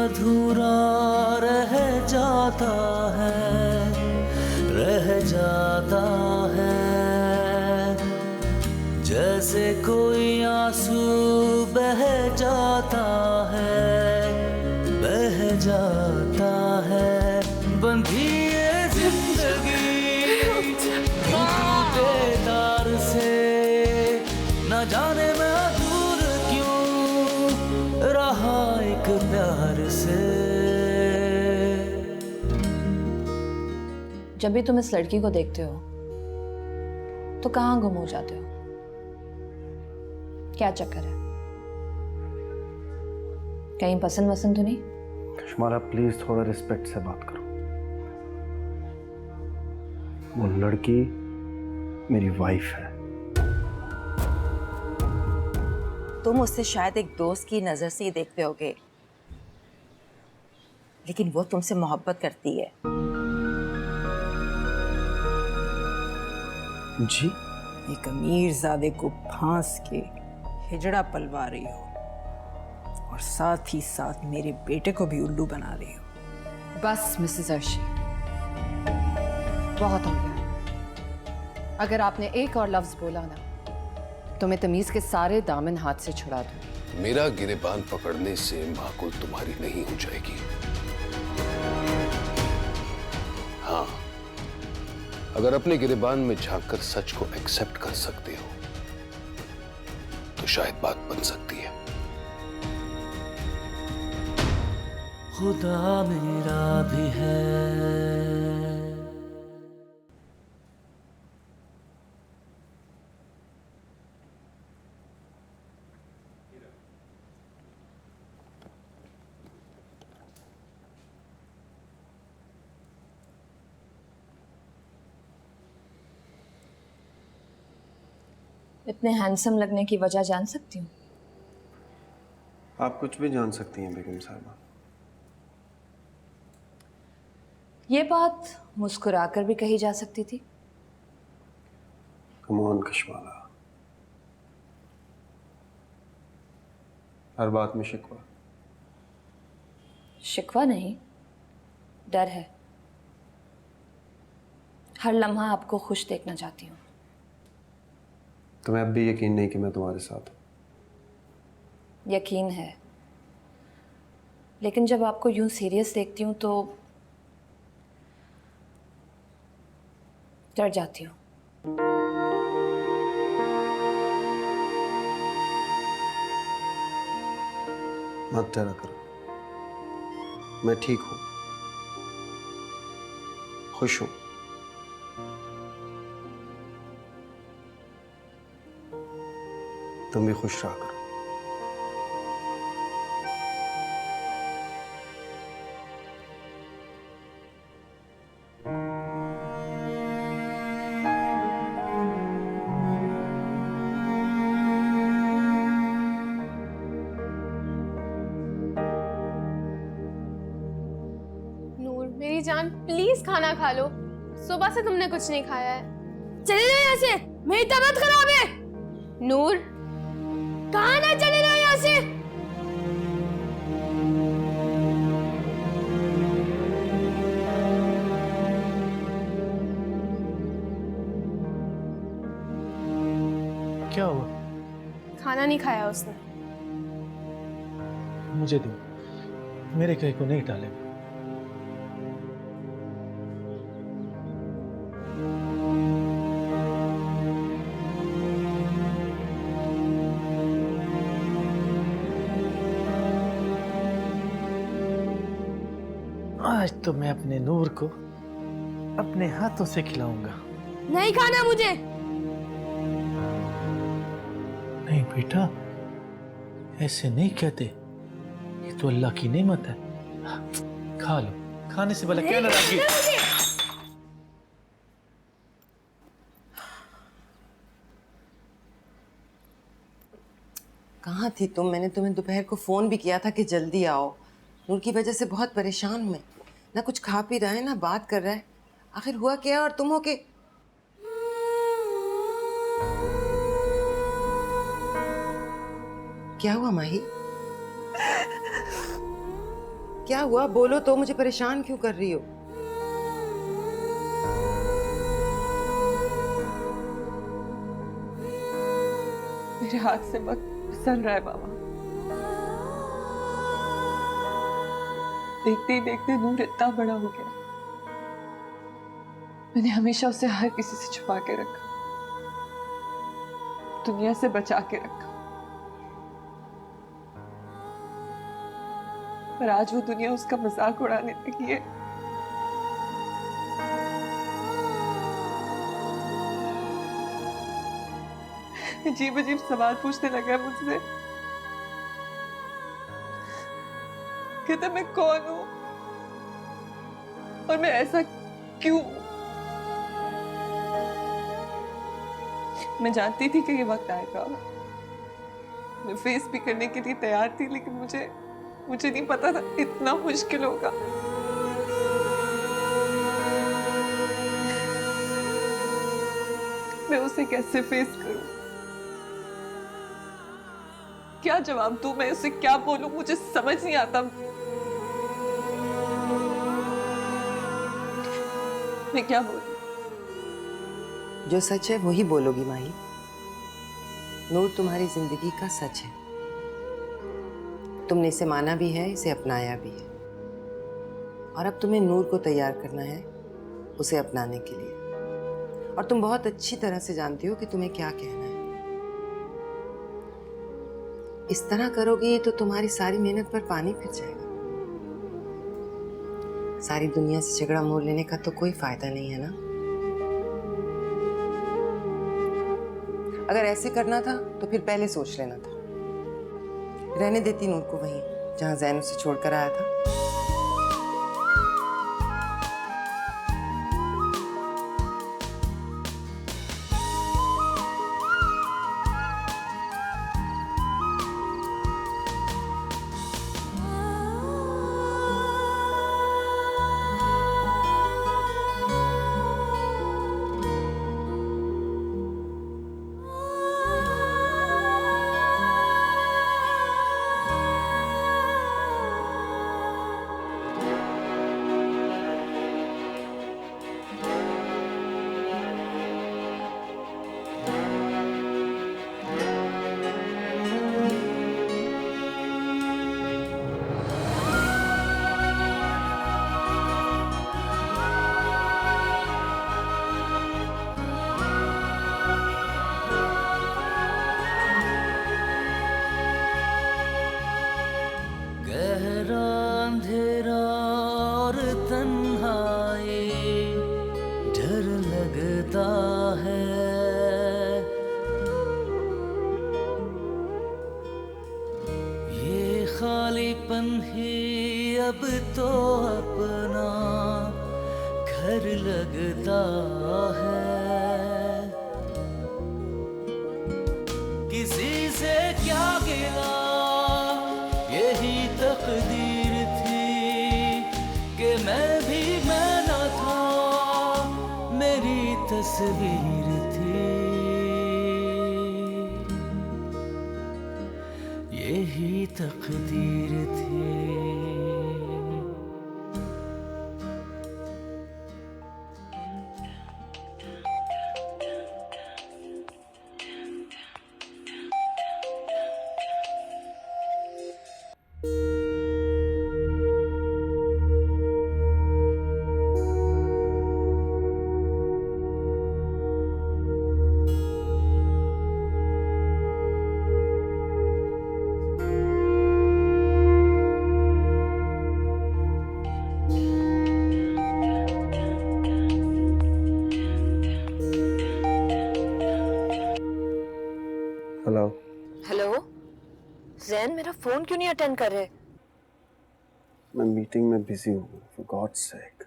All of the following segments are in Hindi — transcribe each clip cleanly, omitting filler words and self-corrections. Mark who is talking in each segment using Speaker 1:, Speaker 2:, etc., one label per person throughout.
Speaker 1: अधूरा रह जाता है, रह जाता है। जैसे कोई आंसू बह जाता है, बह जाता है। बंधी ये जिंदगी टूटे तार से, न जाने मैं दूर क्यों रहा एक प्यार से।
Speaker 2: जब भी तुम इस लड़की को देखते हो तो कहाँ गुम हो जाते हो? क्या चक्कर है? कहीं पसंद वसंद तो नहीं?
Speaker 3: कश्माला प्लीज थोड़ा रिस्पेक्ट से बात करो। वो लड़की मेरी वाइफ है।
Speaker 4: तुम उससे शायद एक दोस्त की नजर से ही देखते होगे, लेकिन वो तुमसे मोहब्बत करती है।
Speaker 3: जी?
Speaker 4: एक अमीरजादे को फांस के हिजड़ा पलवा रही हो और साथ ही साथ मेरे बेटे को भी उल्लू बना रही हो।
Speaker 2: बस मिसेस अर्शी, बहुत हो गया। अगर आपने एक और लफ्ज बोला ना तो मैं तमीज के सारे दामन हाथ से छुड़ा दूं।
Speaker 5: मेरा गिरेबान पकड़ने से माकुल तुम्हारी नहीं हो जाएगी। हाँ, अगर अपने गिरेबान में झांककर सच को एक्सेप्ट कर सकते हो तो शायद बात बन सकती है।
Speaker 1: खुदा मेरा भी है।
Speaker 2: इतने हैंडसम लगने की वजह जान सकती हूँ?
Speaker 3: आप कुछ भी जान सकती हैं बेगम साहबा।
Speaker 2: ये बात मुस्कुराकर भी कही जा सकती थी।
Speaker 3: कम ऑन कश्माला, हर बात में शिकवा?
Speaker 2: शिकवा नहीं, डर है। हर लम्हा आपको खुश देखना चाहती हूँ।
Speaker 3: तुम्हें अब भी यकीन नहीं कि मैं तुम्हारे साथ हूं?
Speaker 2: यकीन है, लेकिन जब आपको यूं सीरियस देखती हूँ तो डर जाती हूँ।
Speaker 3: मत डरा करो, मैं ठीक हूं, खुश हूं। तुम भी खुश रहा करो।
Speaker 6: नूर मेरी जान, प्लीज खाना खा लो। सुबह से तुमने कुछ नहीं खाया है। चले जाओ यहाँ से, मेरी तबीयत खराब है। नूर, कहाँ ना चले जाओ यहाँ से।
Speaker 7: क्या हुआ?
Speaker 6: खाना नहीं खाया उसने।
Speaker 7: मुझे दो, मेरे कहीं को नहीं टालेगा। आज तो मैं अपने नूर को अपने हाथों से खिलाऊंगा।
Speaker 6: नहीं खाना मुझे।
Speaker 7: नहीं बेटा, ऐसे नहीं कहते, ये तो अल्लाह की नेमत है। खा लो, खाने से भला क्या नाराजगी?
Speaker 4: कहाँ थी तुम? मैंने तुम्हें दोपहर को फोन भी किया था कि जल्दी आओ। नूर की वजह से बहुत परेशान मैं, ना कुछ खा पी रहा है ना बात कर रहा है। आखिर हुआ क्या? और तुम हो के क्या हुआ माही? क्या हुआ? बोलो तो, मुझे परेशान क्यों कर रही हो?
Speaker 8: मेरे हाथ से वक्त फिसल रहा है मामा। देखते ही देखते नूर इतना बड़ा हो गया। मैंने हमेशा उसे हर किसी से छुपा के रखा, दुनिया से बचा के रखा, पर आज वो दुनिया उसका मजाक उड़ाने लगी है। अजीब अजीब सवाल पूछने लगा है मुझसे। कहता मैं कौन हूं और मैं ऐसा क्यों? मैं जानती थी कि ये वक्त आएगा। मैं फेस भी करने के लिए तैयार थी, लेकिन मुझे नहीं पता था इतना मुश्किल होगा। मैं उसे कैसे फेस करूं? क्या जवाब दूं? मैं उसे क्या बोलूं? मुझे समझ नहीं आता। मैं क्या बोलूं?
Speaker 4: जो सच है वही बोलोगी माही। नूर तुम्हारी जिंदगी का सच है। तुमने इसे माना भी है, इसे अपनाया भी है, और अब तुम्हें नूर को तैयार करना है उसे अपनाने के लिए। और तुम बहुत अच्छी तरह से जानती हो कि तुम्हें क्या कहना है। इस तरह करोगी तो तुम्हारी सारी मेहनत पर पानी फिर जाएगा। सारी दुनिया से झगड़ा मोल लेने का तो कोई फायदा नहीं है ना। अगर ऐसे करना था तो फिर पहले सोच लेना था। रहने देती नूर को वहीं जहां जैन उसे छोड़कर आया था।
Speaker 1: गहरा अंधेरा और तन्हाई डर लगता है। ये खालीपन ही अब तो अपना घर लगता है। किसी से क्या गिला, यही तकदीर थी कि मैं भी मैं न था, मेरी तस्वीर थी। यही तकदीर थी।
Speaker 3: हेलो।
Speaker 9: हेलो जैन, मेरा फोन क्यों नहीं अटेंड कर रहे?
Speaker 3: मैं मीटिंग में बिजी हूँ, for God's sake.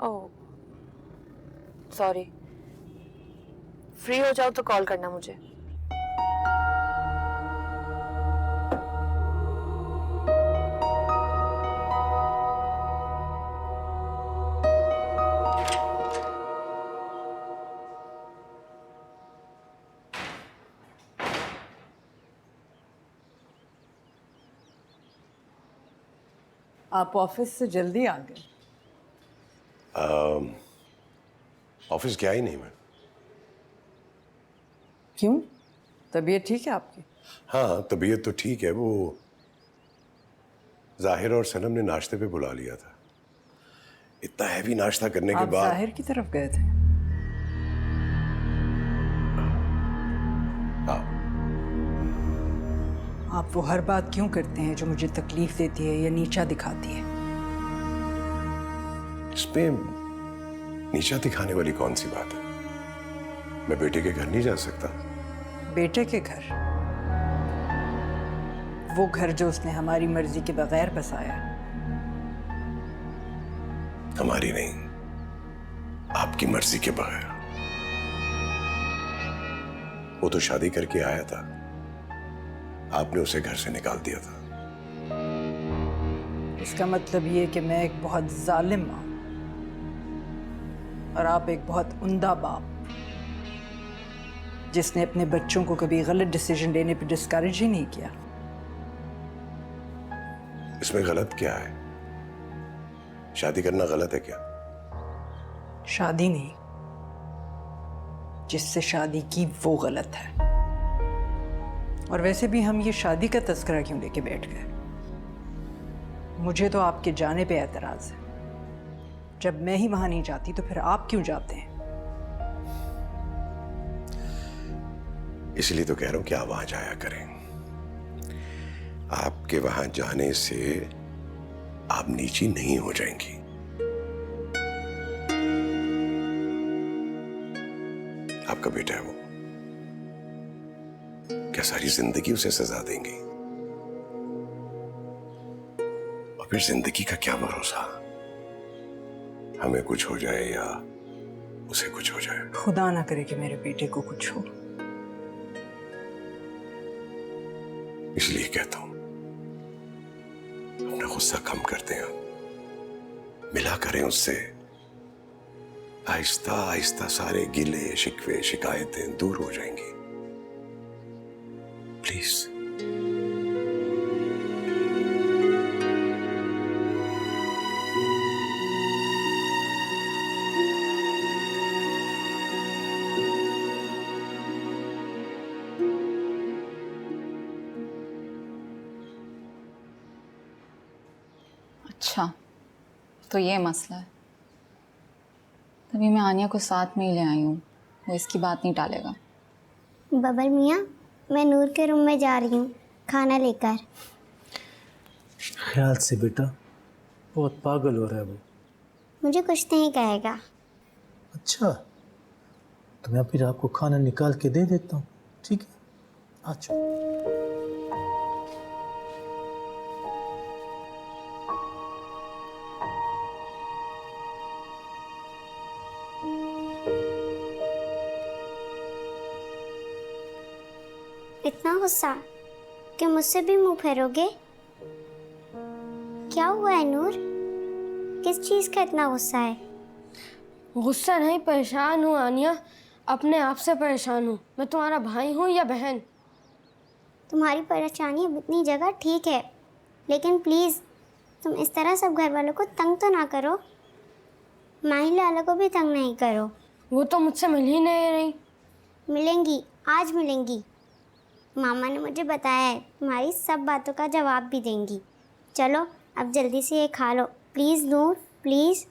Speaker 9: Oh sorry. Free हो जाओ तो कॉल करना मुझे।
Speaker 10: आप ऑफिस से जल्दी आ गए।
Speaker 11: ऑफिस गया ही नहीं मैं।
Speaker 10: क्यों? तबीयत ठीक है आपकी?
Speaker 11: हाँ, तबीयत तो ठीक है। वो जाहिर और सनम ने नाश्ते पे बुला लिया था। इतना हैवी नाश्ता करने के
Speaker 10: आप
Speaker 11: बाद
Speaker 10: जाहिर की तरफ गए थे?
Speaker 11: हाँ।
Speaker 10: आप वो हर बात क्यों करते हैं जो मुझे तकलीफ देती है या नीचा दिखाती है?
Speaker 11: इसमें नीचा दिखाने वाली कौन सी बात है? मैं बेटे के घर नहीं जा सकता।
Speaker 10: बेटे के घर? वो घर जो उसने हमारी मर्जी के बगैर बसाया।
Speaker 11: हमारी नहीं, आपकी मर्जी के बगैर। वो तो शादी करके आया था, आपने उसे घर से निकाल दिया था।
Speaker 10: इसका मतलब ये कि मैं एक बहुत जालिम मां और आप एक बहुत उम्दा बाप जिसने अपने बच्चों को कभी गलत डिसीजन लेने पर डिस्करेज ही नहीं किया।
Speaker 11: इसमें गलत क्या है? शादी करना गलत है क्या?
Speaker 10: शादी नहीं, जिससे शादी की वो गलत है। और वैसे भी हम ये शादी का तस्करा क्यों लेके बैठ गए? मुझे तो आपके जाने पे एतराज है। जब मैं ही वहां नहीं जाती तो फिर आप क्यों जाते हैं?
Speaker 11: इसलिए तो कह रहा हूं कि आप वहां जाया करें। आपके वहां जाने से आप नीची नहीं हो जाएंगी। आपका बेटा है वो, क्या सारी जिंदगी उसे सजा देंगी? और फिर जिंदगी का क्या भरोसा? हमें कुछ हो जाए या उसे कुछ हो जाए।
Speaker 10: खुदा ना करे कि मेरे बेटे को कुछ हो।
Speaker 11: इसलिए कहता हूं, अपना गुस्सा कम करते हैं, मिला करें उससे। आहिस्ता आहिस्ता सारे गिले शिकवे शिकायतें दूर हो जाएंगी। प्लीज।
Speaker 12: अच्छा, तो ये मसला है। तभी मैं आनिया को साथ में ही ले आई हूँ, वो इसकी बात नहीं टालेगा।
Speaker 13: बबल मियाँ, मैं नूर के रूम में जा रही हूँ खाना लेकर।
Speaker 7: ख्याल से बेटा, बहुत पागल हो रहा है वो।
Speaker 13: मुझे कुछ नहीं कहेगा।
Speaker 7: अच्छा, तो मैं फिर आपको खाना निकाल के दे देता हूँ, ठीक है? अच्छा।
Speaker 13: इतना गुस्सा कि मुझसे भी मुंह फेरोगे? क्या हुआ है नूर? किस चीज़ का इतना गुस्सा है?
Speaker 6: गुस्सा नहीं, परेशान हूँ आनिया। अपने आप से परेशान हूँ। मैं तुम्हारा भाई हूँ या बहन?
Speaker 13: तुम्हारी परेशानी अब इतनी जगह ठीक है, लेकिन प्लीज़ तुम इस तरह सब घर वालों को तंग तो ना करो। माही लाला को भी तंग नहीं करो।
Speaker 6: वो तो मुझसे मिल ही नहीं रही।
Speaker 13: मिलेंगी, आज मिलेंगी। मामा ने मुझे बताया है, तुम्हारी सब बातों का जवाब भी देंगी। चलो अब जल्दी से ये खा लो please Noor, please.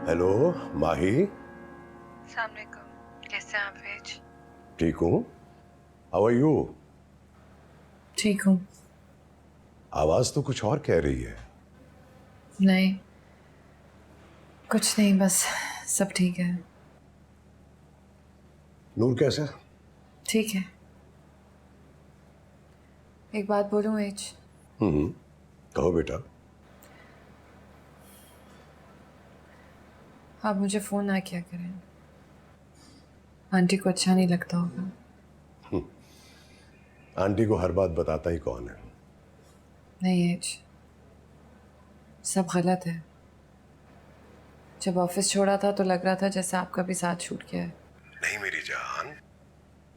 Speaker 11: Hello Mahi.
Speaker 8: अस्सलाम वालेकुम, कैसे हैं आप वेज?
Speaker 11: ठीक हूँ। How are you?
Speaker 2: ठीक हूँ।
Speaker 11: आवाज तो कुछ और कह रही है।
Speaker 2: नहीं, कुछ नहीं, बस सब ठीक है।
Speaker 11: नूर कैसा?
Speaker 2: ठीक है। एक बात बोलूं एच?
Speaker 11: कहो बेटा।
Speaker 2: आप मुझे फोन ना किया करें, आंटी को अच्छा नहीं लगता होगा।
Speaker 11: आंटी को हर बात बताता ही कौन है?
Speaker 2: नहीं एच, सब गलत है। जब ऑफिस छोड़ा था तो लग रहा था जैसे आपका भी साथ छूट गया है।
Speaker 11: नहीं मेरी जान,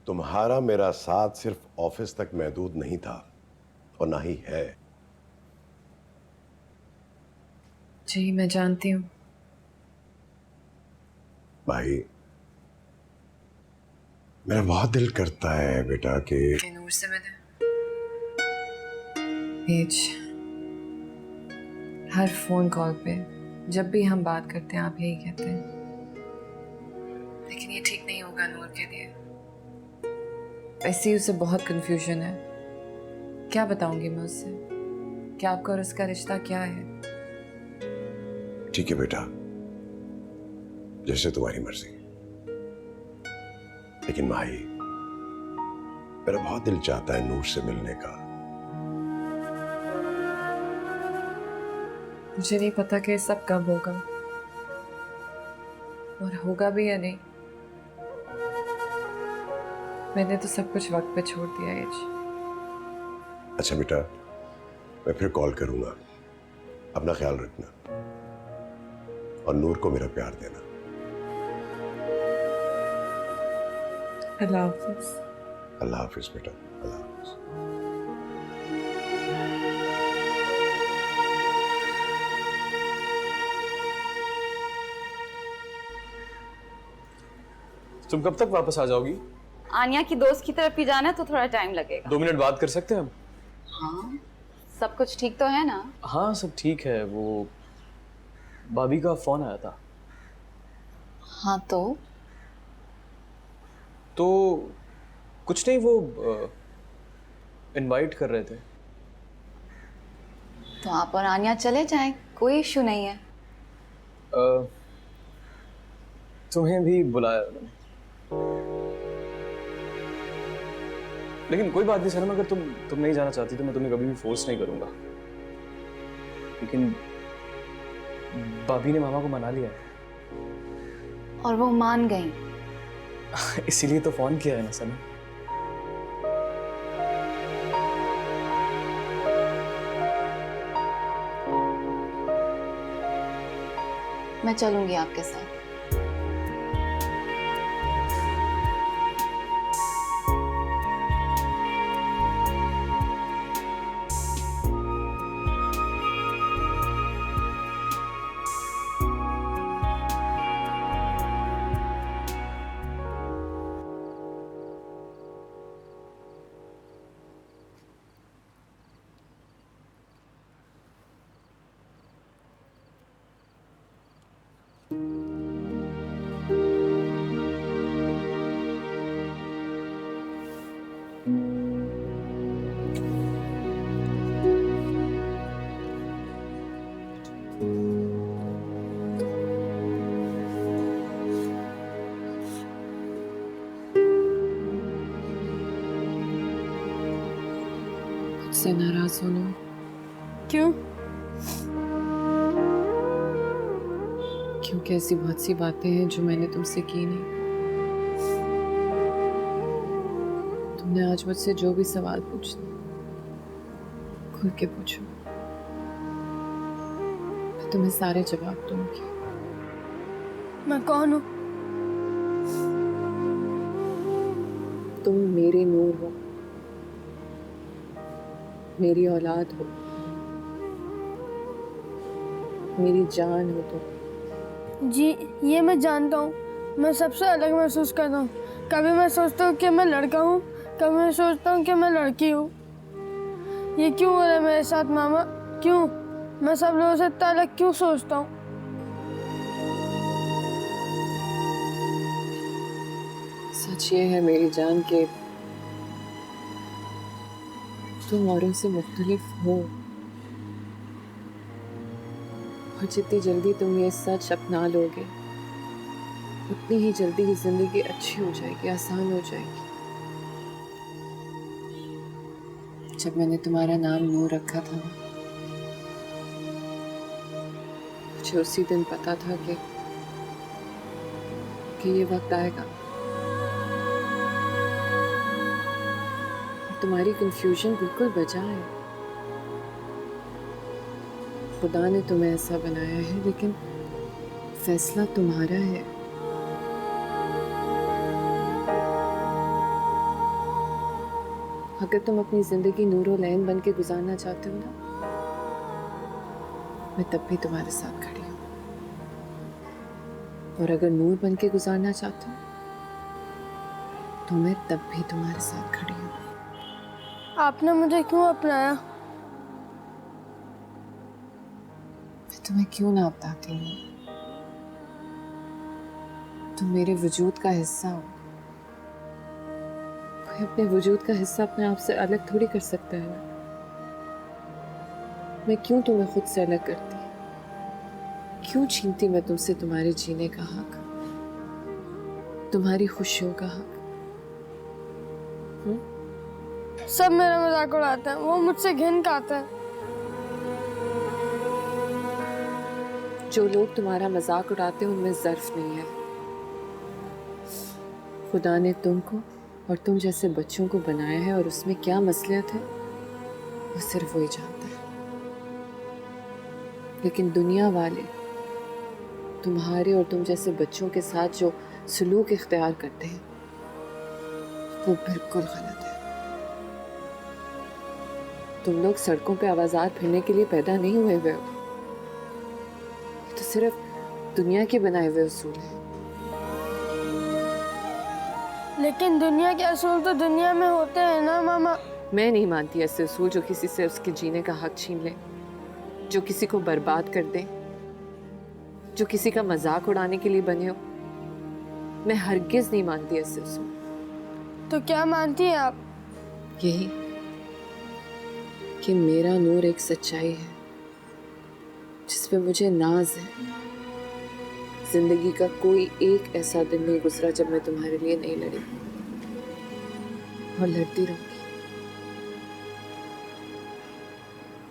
Speaker 11: तुम्हारा मेरा साथ सिर्फ ऑफिस तक महदूद नहीं था और ना ही है।
Speaker 2: जी मैं जानती हूँ।
Speaker 11: भाई मेरा बहुत दिल करता है बेटा कि
Speaker 2: नूर से मिले। एज, हर फोन कॉल पे जब भी हम बात करते हैं आप यही कहते हैं, लेकिन ये ठीक नहीं होगा नूर के लिए। वैसे ही उसे बहुत कंफ्यूजन है। क्या बताऊंगी मैं उससे? क्या आपका और उसका रिश्ता क्या है?
Speaker 11: ठीक है बेटा, जैसे तुम्हारी मर्जी। लेकिन भाई मेरा बहुत दिल चाहता है नूर से मिलने का।
Speaker 2: मुझे नहीं पता कि सब कब होगा और होगा भी या नहीं। मैंने तो सब कुछ वक्त पे छोड़ दिया एज।
Speaker 11: अच्छा बेटा, मैं फिर कॉल करूंगा। अपना ख्याल रखना और नूर को मेरा प्यार देना।
Speaker 2: अल्लाह हाफिज।
Speaker 11: अल्लाह हाफिज बेटा, अल्लाह हाफिज।
Speaker 14: तुम कब तक वापस आ जाओगी?
Speaker 12: आनिया की दोस्त की तरफ भी जाना है तो थोड़ा टाइम लगेगा।
Speaker 14: 2 मिनट बात कर सकते हैं हम?
Speaker 12: हाँ, सब कुछ ठीक तो है ना?
Speaker 14: हाँ सब ठीक है। वो भाभी का फोन आया था।
Speaker 12: हाँ
Speaker 14: तो कुछ नहीं, वो इनवाइट कर रहे थे।
Speaker 12: तो आप और आनिया चले जाएं, कोई इशू नहीं है।
Speaker 14: तुम्हें भी बुलाया उन्होंने। लेकिन कोई बात नहीं सनम, अगर तुम नहीं जाना चाहती तो मैं तुम्हें कभी भी फोर्स नहीं करूंगा। लेकिन भाभी ने मामा को मना लिया है।
Speaker 12: और वो मान गई।
Speaker 14: इसीलिए तो फोन किया है ना सनम।
Speaker 12: मैं चलूंगी आपके साथ।
Speaker 2: मुझसे नाराज हो ना?
Speaker 6: क्यों?
Speaker 2: क्योंकि ऐसी बहुत सी बातें हैं जो मैंने तुमसे की नहीं। तुमने आज मुझसे जो भी सवाल पूछना खुल के पूछो, मैं तुम्हें सारे जवाब दूंगी।
Speaker 6: मैं कौन हूँ?
Speaker 2: तुम मेरी नूर हो, मेरी औलाद हो, मेरी जान हो तुम।
Speaker 6: जी ये मैं जानता हूँ, मैं सबसे अलग महसूस करता हूँ। कभी मैं सोचता हूँ कि मैं लड़का हूँ, कभी मैं सोचता हूँ कि मैं लड़की हूँ। ये क्यों हो रहा है मेरे साथ मामा? क्यों मैं सब लोगों से इतना अलग क्यों सोचता हूँ?
Speaker 2: सच ये है मेरी जान के तुम औरों से मुख्तलिफ हो, और जितनी जल्दी तुम ये सच अपना लोगे उतनी ही जल्दी ही जिंदगी अच्छी हो जाएगी, आसान हो जाएगी। जब मैंने तुम्हारा नाम नूर रखा था ना, मुझे उसी दिन पता था कि ये वक्त आएगा। तुम्हारी कंफ्यूजन बिल्कुल बजा है। खुदा ने तुम्हें ऐसा बनाया है, लेकिन फैसला तुम्हारा है। अगर तुम अपनी जिंदगी नूरो लैन बन के गुजारना चाहते हो ना, मैं तब भी तुम्हारे साथ खड़ी हूँ। और अगर नूर बन के गुजारना चाहते हो तो मैं तब भी तुम्हारे साथ खड़ी हूँ।
Speaker 6: आपने मुझे क्यों अपनाया?
Speaker 2: मैं तुम्हें क्यों ना अपनाती हूँ? तुम मेरे वजूद का हिस्सा हो। कोई अपने वजूद का हिस्सा अपने आप से अलग थोड़ी कर सकता है ना। मैं क्यों तुम्हें खुद से अलग करती? क्यों छीनती मैं तुमसे तुम्हारे जीने का हक, तुम्हारी खुशियों का हक?
Speaker 6: सब मेरा मजाक उड़ाते हैं, वो मुझसे घिन खाते हैं।
Speaker 2: जो लोग तुम्हारा मजाक उड़ाते हैं उनमें ज़र्फ नहीं है। खुदा ने तुमको और तुम जैसे बच्चों को बनाया है, और उसमें क्या मसलियत है वो सिर्फ वही जानता है। लेकिन दुनिया वाले तुम्हारे और तुम जैसे बच्चों के साथ जो सलूक इख्तियार करते हैं वो बिल्कुल गलत है। तुम लोग सड़कों पे आवाज़ार फिरने के लिए पैदा नहीं हुए हुए हो। ये तो सिर्फ दुनिया के बनाए हुए उसूल हैं।
Speaker 6: लेकिन दुनिया के असूल तो दुनिया में होते हैं ना मामा।
Speaker 2: मैं नहीं मानती ऐसे उसूल जो किसी से उसके जीने का हक छीन ले, जो किसी को बर्बाद कर दे, जो किसी का मजाक उड़ाने के लिए बने हो। मैं हरगिज नहीं मानती ऐसे उसूल।
Speaker 6: तो क्या मानती हैं आप?
Speaker 2: यही कि मेरा नूर एक सच्चाई है जिस पे मुझे नाज है। जिंदगी का कोई एक ऐसा दिन नहीं गुजरा जब मैं तुम्हारे लिए नहीं लड़ी, और लड़ती रहूंगी।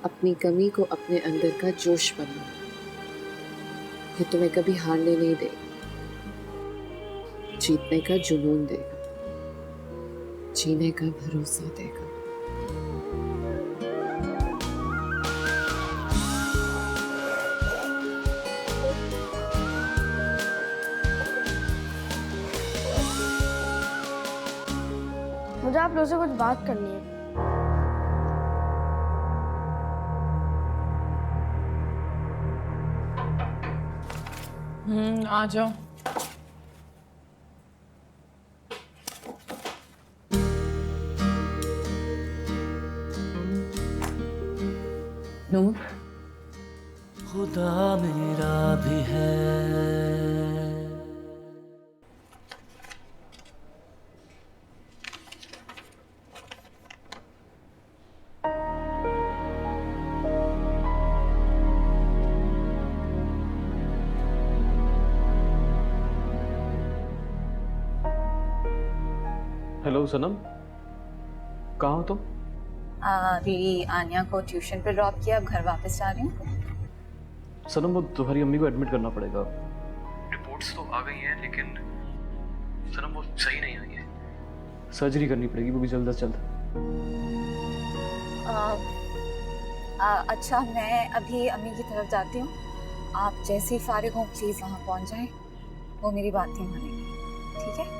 Speaker 2: अपनी कमी को अपने अंदर का जोश बनाओ, ये तुम्हें कभी हारने नहीं देगा, जीतने का जुनून देगा, जीने का भरोसा देगा।
Speaker 6: मुझे आप लोगों से कुछ बात करनी है।
Speaker 10: आ जाओ।
Speaker 2: नूर,
Speaker 1: खुदा मेरा भी है।
Speaker 14: हेलो सनम, कहाँ हो तुम?
Speaker 12: दीदी आन्या को ट्यूशन पे ड्रॉप किया, अब घर वापस जा रही हूँ।
Speaker 14: सनम, वो तुम्हारी अम्मी को एडमिट करना पड़ेगा। रिपोर्ट्स तो आ गई हैं, लेकिन सनम वो सही नहीं आई है। सर्जरी करनी पड़ेगी, वो भी जल्द से जल्द।
Speaker 12: अच्छा, मैं अभी अम्मी की तरफ जाती हूँ। आप जैसे ही फारिग हो प्लीज़ वहाँ पहुँच जाएं। वो मेरी बात नहीं मानेंगी, ठीक है?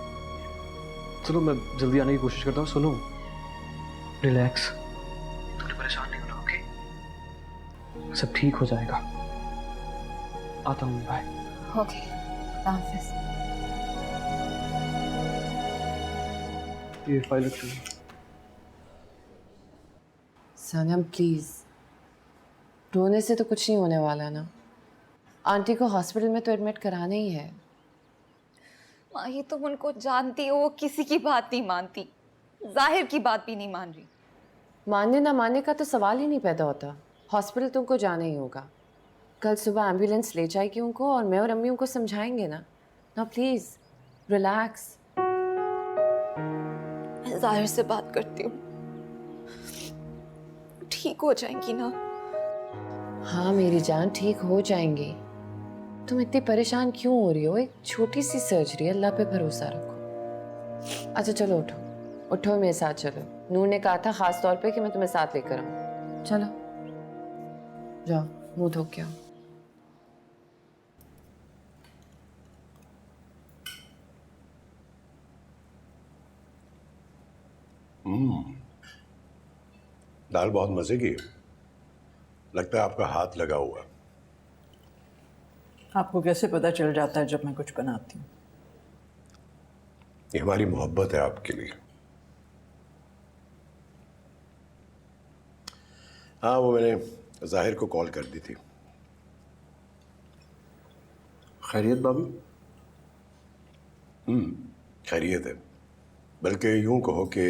Speaker 14: चलो मैं जल्दी आने की कोशिश करता हूँ। सुनो, रिलैक्स, थोड़ी परेशान नहीं होना, ओके? सब ठीक हो जाएगा। आता हूँ, बाय।
Speaker 12: ओके, हाफिज़।
Speaker 14: ये फाइल रख लो।
Speaker 2: सनम प्लीज, रोने से तो कुछ नहीं होने वाला ना। आंटी को हॉस्पिटल में तो एडमिट कराना ही है।
Speaker 12: माही, तुम उनको जानती हो, वो किसी की बात नहीं मानती, जाहिर की बात भी नहीं मान रही।
Speaker 2: मानने ना मानने का तो सवाल ही नहीं पैदा होता। हॉस्पिटल तुमको जाना ही होगा। कल सुबह एम्बुलेंस ले जाएगी उनको और मैं और अम्मी उनको समझाएंगे ना। ना प्लीज रिलैक्स।
Speaker 12: मैं जाहिर से बात करती हूँ, ठीक हो जाएंगी ना?
Speaker 2: हाँ मेरी जान, ठीक हो जाएंगी। तुम इतनी परेशान क्यों हो रही हो? एक छोटी सी सर्जरी है, अल्लाह पे भरोसा रखो। अच्छा चलो उठो, उठो मेरे साथ चलो। नूर ने कहा था खास तौर पे कि मैं तुम्हें साथ लेकर आऊँ। चलो जाओ, मुंह धो के आओ।
Speaker 11: दाल बहुत मजे की है। लगता है आपका हाथ लगा हुआ।
Speaker 10: आपको कैसे पता चल जाता है जब मैं कुछ बनाती हूँ?
Speaker 11: ये हमारी मोहब्बत है आपके लिए। हाँ, वो मैंने जाहिर को कॉल कर दी थी।
Speaker 3: खैरियत भाभी?
Speaker 11: खैरियत है, बल्कि यूं कहो कि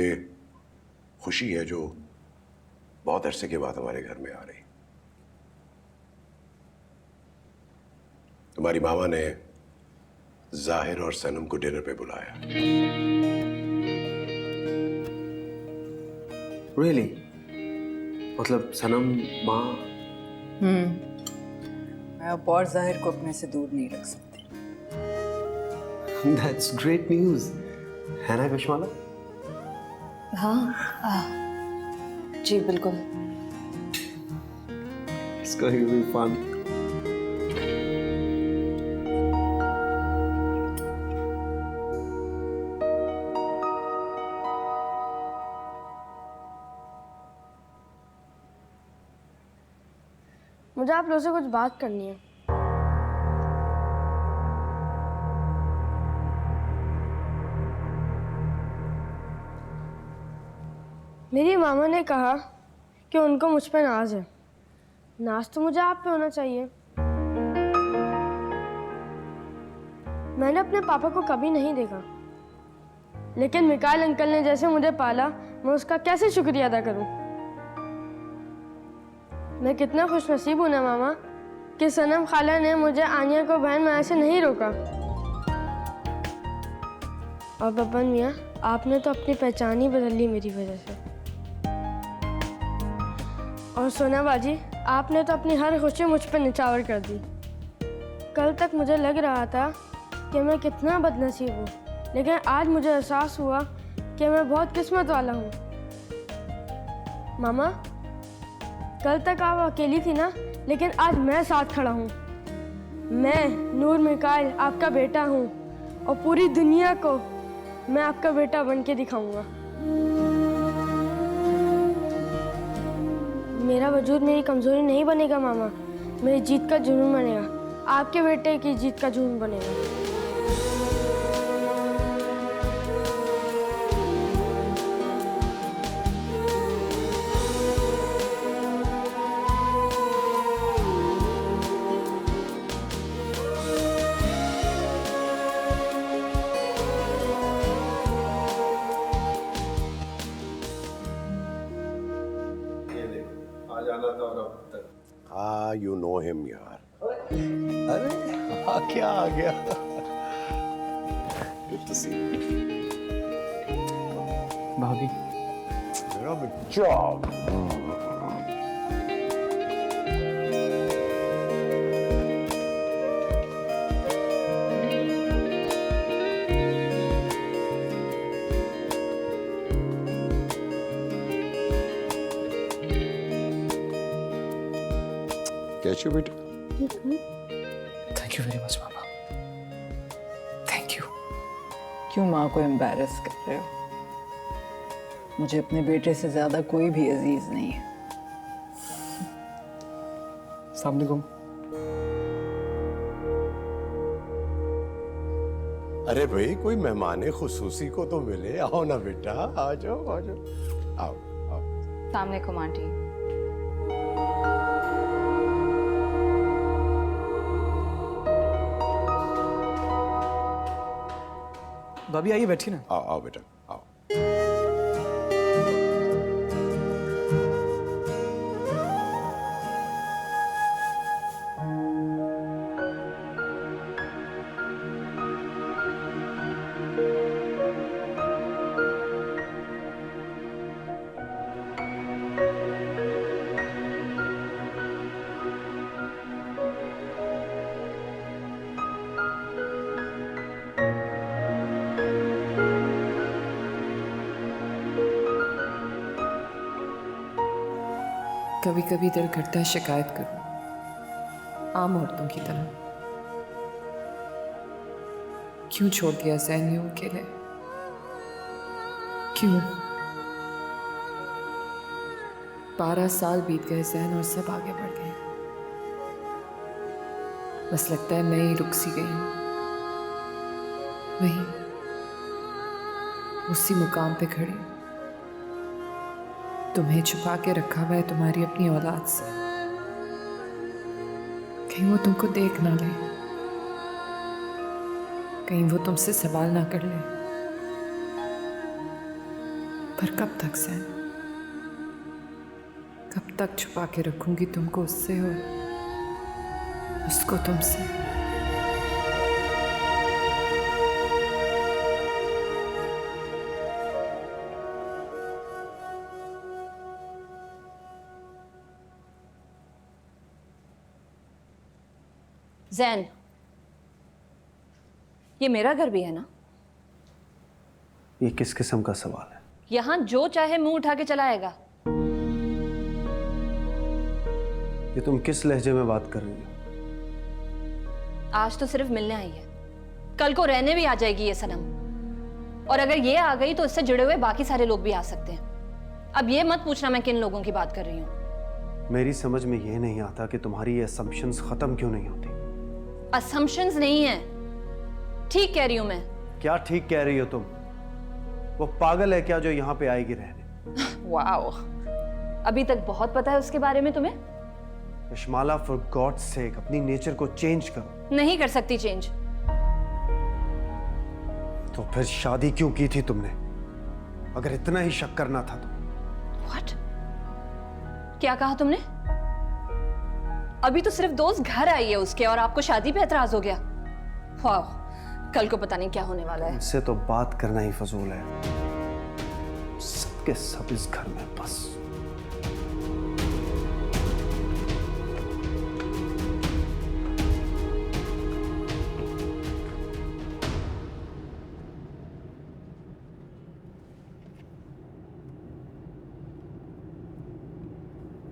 Speaker 11: खुशी है जो बहुत अरसे के बाद हमारे घर में आ रही। तुम्हारी मामा ने जाहिर और सनम को डिनर पे बुलाया।
Speaker 3: Really? मतलब सनम, माँ?
Speaker 10: मैं अब और जाहिर को अपने से दूर नहीं रख सकती।
Speaker 3: That's great news. है ना कशमाला?
Speaker 2: हाँ जी बिल्कुल।
Speaker 3: It's going to be fun.
Speaker 6: मुझे आप लोगों से कुछ बात करनी है। मेरी मामा ने कहा कि उनको मुझ पे नाज है। नाज तो मुझे आप पे होना चाहिए। मैंने अपने पापा को कभी नहीं देखा, लेकिन मिकाइल अंकल ने जैसे मुझे पाला, मैं उसका कैसे शुक्रिया अदा करूं। मैं कितना खुशनसीब हूं ना मामा कि सनम खाला ने मुझे आनिया को बहन में ऐसे नहीं रोका। और बब्बन मियाँ, आपने तो अपनी पहचान ही बदल ली मेरी वजह से। और सोना बाजी, आपने तो अपनी हर खुशी मुझ पर निछावर कर दी। कल तक मुझे लग रहा था कि मैं कितना बदनसीब हूँ, लेकिन आज मुझे एहसास हुआ कि मैं बहुत किस्मत वाला हूँ। मामा, कल तक आप अकेली थी ना, लेकिन आज मैं साथ खड़ा हूँ। मैं नूर मिकाइल आपका बेटा हूँ और पूरी दुनिया को मैं आपका बेटा बन के दिखाऊंगा। मेरा वजूद मेरी कमजोरी नहीं बनेगा मामा, मेरी जीत का जुनून बनेगा। आपके बेटे की जीत का जुनून बनेगा।
Speaker 11: हाँ, यू नो हिम यार।
Speaker 3: अरे क्या आ गया?
Speaker 11: Good to see you.
Speaker 14: भाभी,
Speaker 11: मेरा बच्चा। कैसे बेटा?
Speaker 14: Thank you very much mama. Thank you.
Speaker 10: क्यों माँ को एम्बैरस कर रहे हो? मुझे अपने बेटे से ज्यादा कोई भी अजीज नहीं है।
Speaker 14: अस्सलाम वालेकुम।
Speaker 11: अरे भाई, कोई मेहमान खुसूसी को तो मिले। आओ ना बेटा, आ जाओ आ जाओ, आओ आओ।
Speaker 12: अस्सलाम वालेकुम आंटी।
Speaker 14: भाभी आइए, बैठिए ना।
Speaker 11: आओ आओ बेटा, आओ।
Speaker 2: कभी कभी दिल करता है शिकायत करूं, आम औरतों की तरह। क्यों छोड़ दिया ज़ैन यूं अकेले? क्यों? 12 साल बीत गए ज़ैन और सब आगे बढ़ गए। बस लगता है मैं ही रुक सी गई हूं, वहीं उसी मुकाम पे खड़ी हूं। तुम्हें छुपा के रखा हुआ है तुम्हारी अपनी औलाद से, कहीं वो तुमको देख ना ले, कहीं वो तुमसे सवाल ना कर ले। पर कब तक ज़ैन? कब तक छुपा के रखूंगी तुमको उससे और उसको तुमसे?
Speaker 9: ज़ैन, ये मेरा घर भी है ना?
Speaker 3: ये किस किस्म का सवाल है?
Speaker 9: यहाँ जो चाहे मुंह उठा के चला आएगा।
Speaker 3: ये तुम किस लहजे में बात कर रही हो?
Speaker 9: आज तो सिर्फ मिलने आई है, कल को रहने भी आ जाएगी ये सनम। और अगर ये आ गई तो इससे जुड़े हुए बाकी सारे लोग भी आ सकते हैं। अब ये मत पूछना मैं किन लोगों की बात कर रही हूँ।
Speaker 3: मेरी समझ में ये नहीं आता कि तुम्हारी ये असम्पशंस खत्म क्यों नहीं होती।
Speaker 9: असम्पशंस नहीं है, ठीक कह रही हूं मैं।
Speaker 3: क्या ठीक कह रही हो तुम? वो पागल है क्या जो यहाँ पे आएगी रहने?
Speaker 9: वाओ, अभी तक बहुत पता है उसके बारे में तुम्हें।
Speaker 3: यशमाला, फॉर गॉड्स सेक अपनी नेचर को चेंज करो।
Speaker 9: नहीं कर सकती चेंज।
Speaker 3: तो फिर शादी क्यों की थी तुमने, अगर इतना ही शक करना था तो?
Speaker 9: What? क्या कहा तुमने? अभी तो सिर्फ दोस्त घर आई है उसके और आपको शादी पे एतराज हो गया। वाह, कल को पता नहीं क्या होने वाला है।
Speaker 3: इससे तो बात करना ही फजूल है। सबके सब इस घर में बस।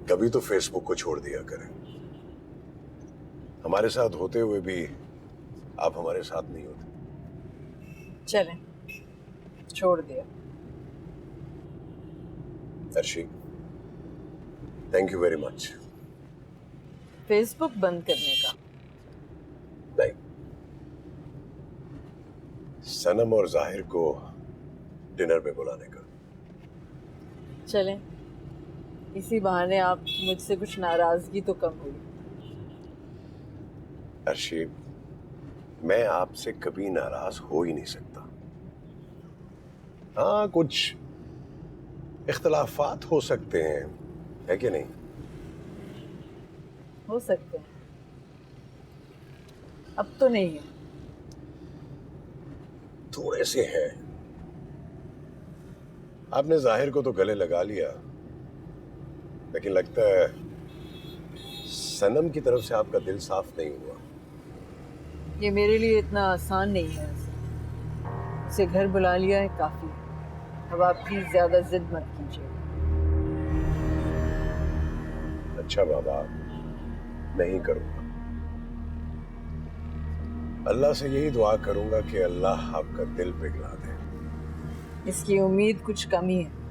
Speaker 11: कभी तो फेसबुक को छोड़ दिया करें। हमारे साथ होते हुए भी आप हमारे साथ नहीं होते।
Speaker 10: चलें, छोड़ दिया।
Speaker 11: Arshi, thank you very much.
Speaker 10: Facebook बंद करने का?
Speaker 11: नहीं, सनम और जाहिर को डिनर पे बुलाने का।
Speaker 10: चलें, इसी बहाने आप मुझसे कुछ नाराजगी तो कम हुई।
Speaker 11: अर्शी, मैं आपसे कभी नाराज हो ही नहीं सकता। हाँ, कुछ इख्तलाफात हो सकते हैं, है कि नहीं?
Speaker 10: हो सकते हैं, अब तो नहीं है।
Speaker 11: थोड़े से हैं। आपने जाहिर को तो गले लगा लिया, लेकिन लगता है सनम की तरफ से आपका दिल साफ नहीं हुआ।
Speaker 10: ये मेरे लिए इतना आसान नहीं है। उसे घर बुला लिया है, काफी। अब आप प्लीज ज्यादा जिद मत कीजिए।
Speaker 11: अच्छा बाबा, नहीं करूंगा। अल्लाह से यही दुआ करूंगा कि अल्लाह आपका दिल पिघला दे।
Speaker 10: इसकी उम्मीद कुछ कमी है।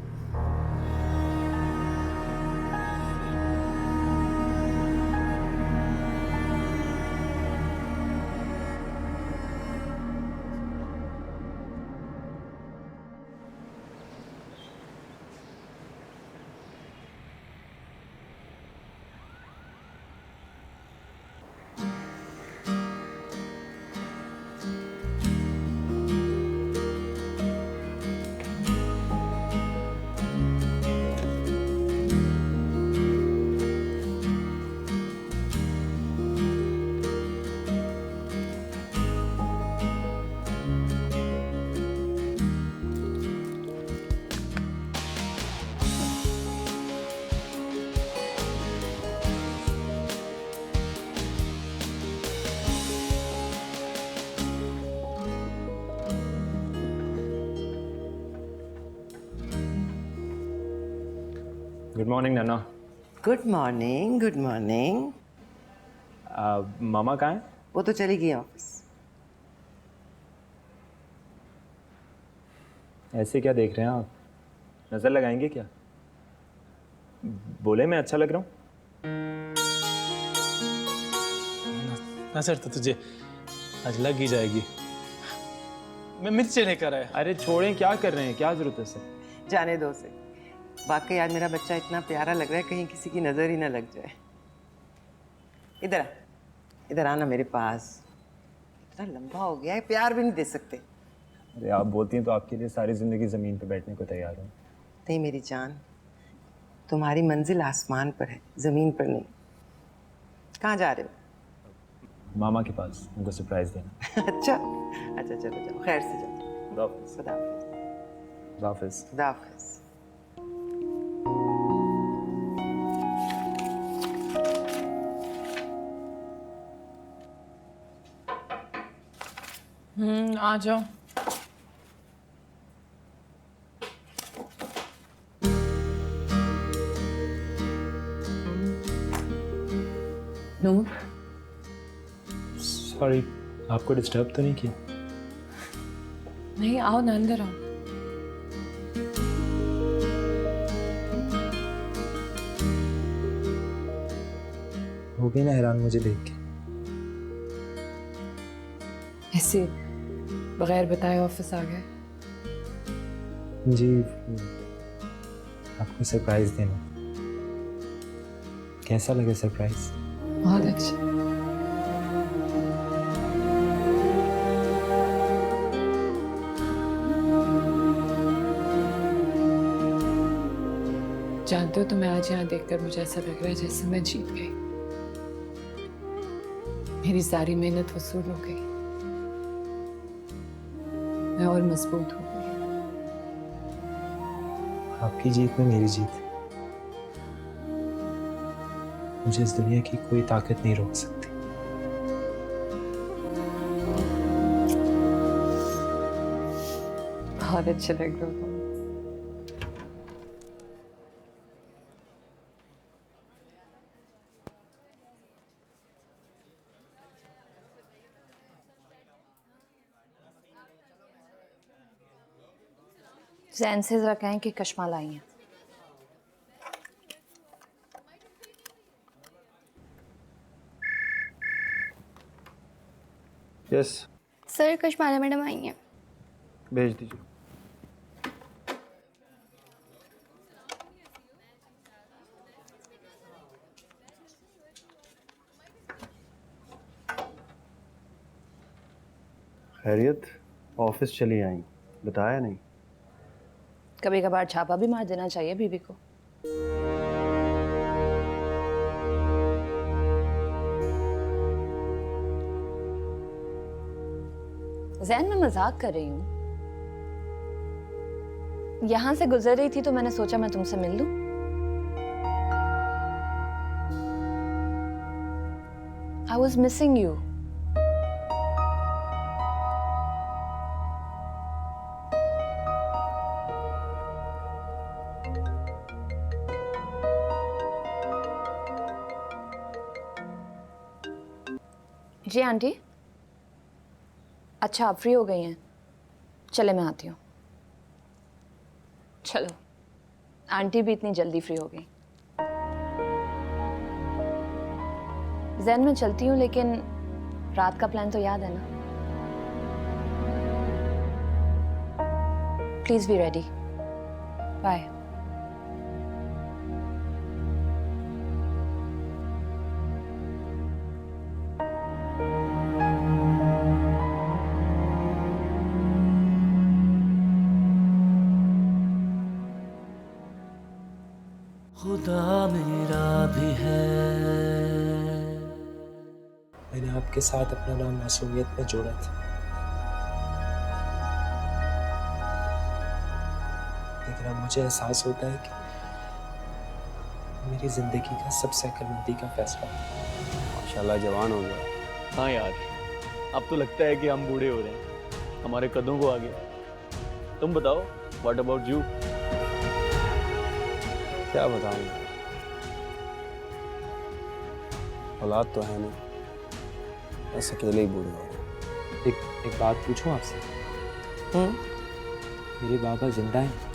Speaker 14: Good morning Naina.
Speaker 4: Good morning, good morning.
Speaker 14: मामा कहाँ है?
Speaker 4: वो तो चली गई ऑफिस।
Speaker 14: ऐसे क्या देख रहे हैं आप? नजर लगाएंगे क्या? बोले मैं अच्छा लग रहा हूँ?
Speaker 7: नजर तो तुझे आज लग ही जाएगी। मैं मिर्ची लेकर आया।
Speaker 14: अरे छोड़ें, क्या कर रहे हैं? क्या जरूरत है सर?
Speaker 4: जाने दो उसे। वाकई आज मेरा बच्चा इतना प्यारा लग रहा है, कहीं किसी की नजर ही ना लग जाए। इधर आ, इधर आना मेरे पास। इतना लंबा हो गया है, प्यार भी नहीं दे सकते।
Speaker 14: अरे आप बोलती हैं तो आपके लिए सारी जिंदगी जमीन पे बैठने को तैयार हूँ।
Speaker 4: नहीं मेरी जान, तुम्हारी मंजिल आसमान पर है, जमीन पर नहीं। कहाँ जा रहे हो?
Speaker 14: मामा के पास, उनको सरप्राइज देना।
Speaker 4: अच्छा अच्छा, चलो जाओ, खैर से जाओ।
Speaker 14: खुदा हाफिज़।
Speaker 4: खुदा हाफिज़।
Speaker 14: खुदा हाफिज़।
Speaker 4: खुदा हाफिज़।
Speaker 2: आ जाओ। नूर,
Speaker 14: सॉरी, आपको डिस्टर्ब तो नहीं किया?
Speaker 2: नहीं, आओ ना, अंदर आओ।
Speaker 14: हो गई ना हैरान मुझे देख के?
Speaker 2: ऐसे बगैर बताए ऑफिस आ गए?
Speaker 14: जी, आपको सरप्राइज देना। कैसा लगे सरप्राइज?
Speaker 2: बहुत अच्छा। जानते हो, तुम्हें आज यहाँ देखकर मुझे ऐसा लग रहा है जैसे मैं जीत गई। मेरी सारी मेहनत वसूल हो गई। मैं और मजबूत हो गई।
Speaker 14: आपकी जीत में मेरी जीत। मुझे इस दुनिया की कोई ताकत नहीं रोक सकती।
Speaker 2: बहुत अच्छे लग रहे हो।
Speaker 9: जैन से जरा कहें कि कश्मा लाई हैं।
Speaker 3: यस
Speaker 6: सर, कश्माला मैडम आई हैं।
Speaker 3: भेज दीजिए। खैरियत? ऑफिस चली आई, बताया नहीं?
Speaker 9: कभी कभार छापा भी मार देना चाहिए बीवी को। जैन, मैं मजाक कर रही हूँ। यहां से गुजर रही थी तो मैंने सोचा मैं तुमसे मिल लूं। I was missing you. जी आंटी। अच्छा, आप फ्री हो गई हैं? चले, मैं आती हूँ। चलो, आंटी भी इतनी जल्दी फ्री हो गई। जैन, मैं चलती हूँ, लेकिन रात का प्लान तो याद है ना? Please be ready. बाय।
Speaker 1: खुदा मेरा भी है।
Speaker 14: मैंने आपके साथ अपना नाम मासूमियत में जोड़ा था, लेकिन अब मुझे एहसास होता है कि मेरी जिंदगी का सबसे अक्लमंदी का फैसला।
Speaker 5: माशाल्लाह जवान हो गया।
Speaker 15: हाँ यार, अब तो लगता है कि हम बूढ़े हो रहे हैं, हमारे कदों को आगे। तुम बताओ, व्हाट अबाउट यू?
Speaker 5: क्या बताऊं,
Speaker 3: औलाद तो है नहीं, बस अकेले ही बूढ़े हो रहे।
Speaker 16: एक बात पूछूं आपसे? मेरे बाबा जिंदा हैं?